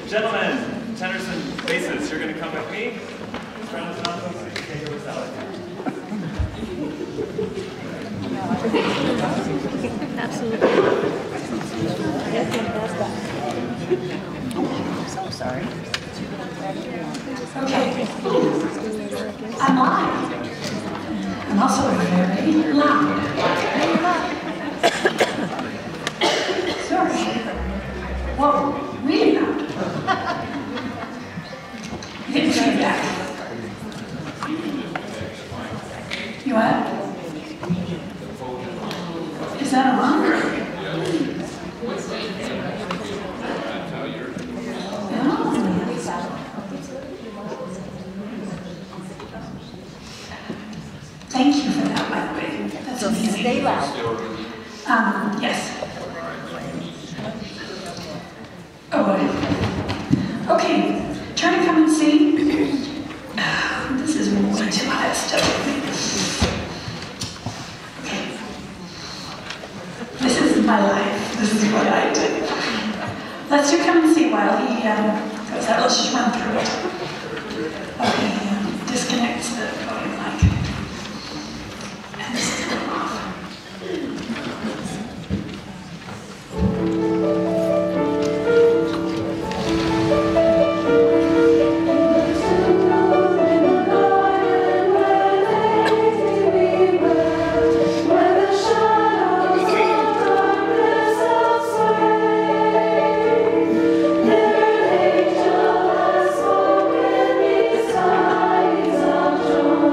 Gentlemen, tenors and basses, you're going to come with me. Round of applause so you can hear what's out. Absolutely. I'm so sorry. Okay. I'm live. I'm also very loud. Sorry. Whoa, really loud. You didn't see that. You what? Is that on? Thank you for that, by the way. That's amazing. Stay loud. Yes. Oh boy. Okay, try to come and see. This is way too high stuff. Okay. This is my life. This is what I do. Let's do come and see while he goes out. Let's just run through it. Okay, disconnects the podium mic. And this is going off. Of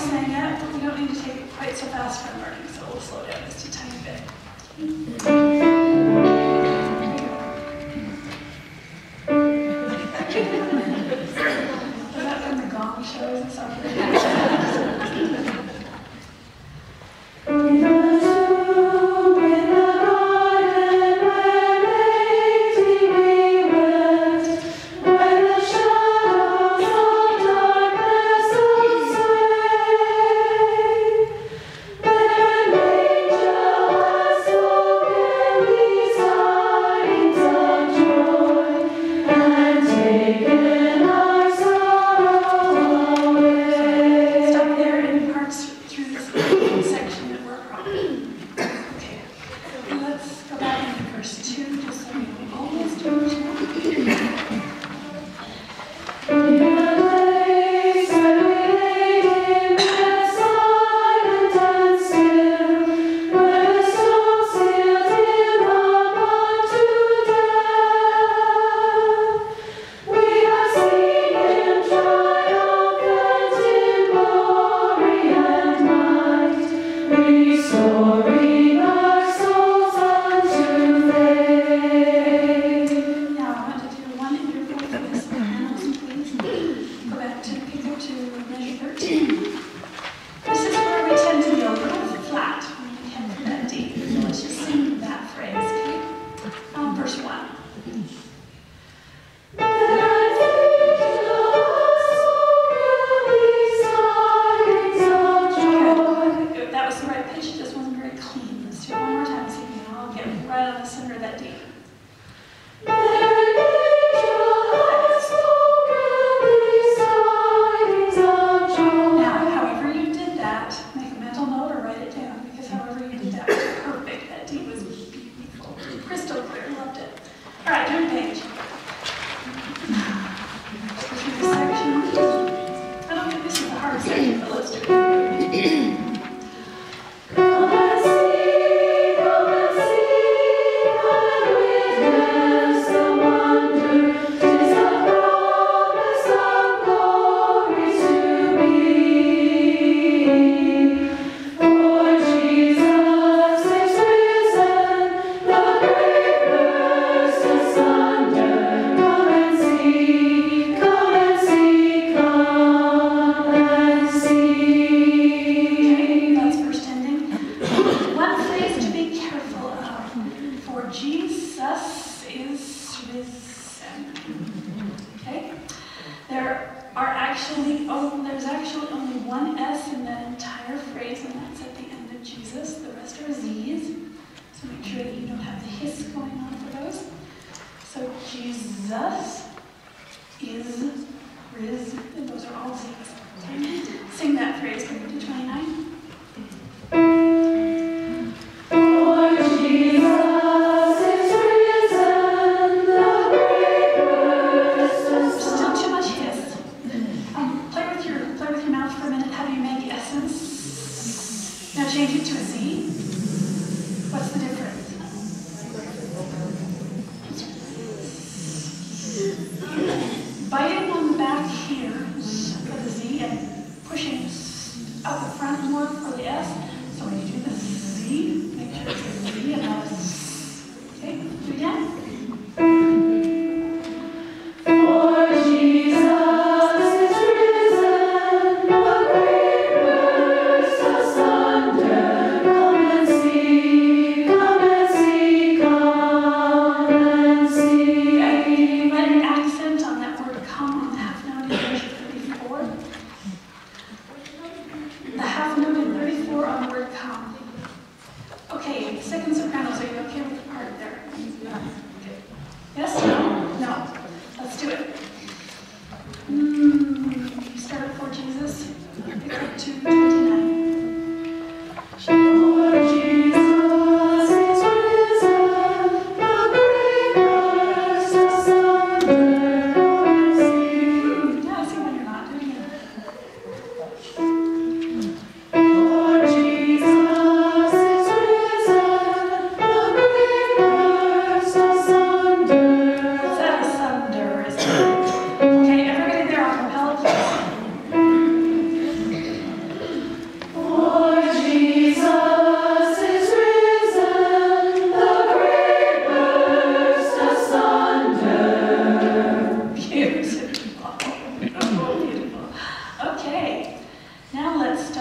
sang it, but we don't need to take it quite so fast for learning, so we'll slow down just a tiny bit. Was that from the Gong shows and stuff? There's actually only one S in that entire phrase, and that's at the end of Jesus. The rest are Z's. So make sure that you don't have the hiss going on for those. So Jesus is, Riz, and those are all Z's. Okay? Sing that phrase. Can we do 29? Change it to a Z. What's the difference? Biting on the back here for the Z and pushing out the front more for the S. So when you do the Z, make sure it's a Z and not a S. Okay, do it again.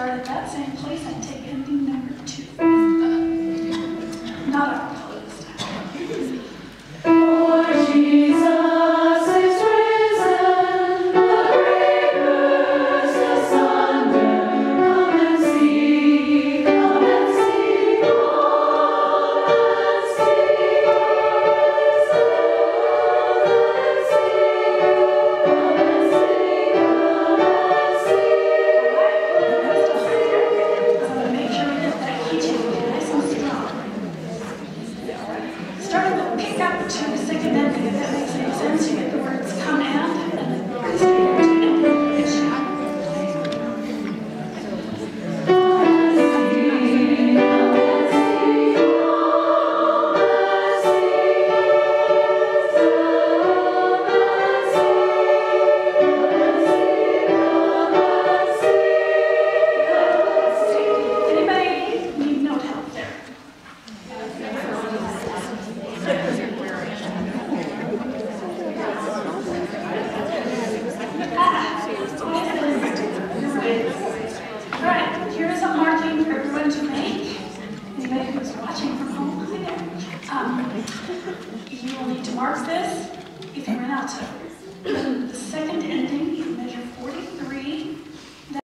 start at that same place and take ending number 2. Not our color this time. Lord Jesus is risen, the grave burst asunder. Come and see, come and see, come and see. Make sure we get that key change nice and strong. Start with the pick up to the second ending, if that makes any sense. You get the words come and then the words ending. Anybody need note help there? All right, here's a marking for everyone to make. Anybody who's watching from home, hi there. You will need to mark this if you're an alto.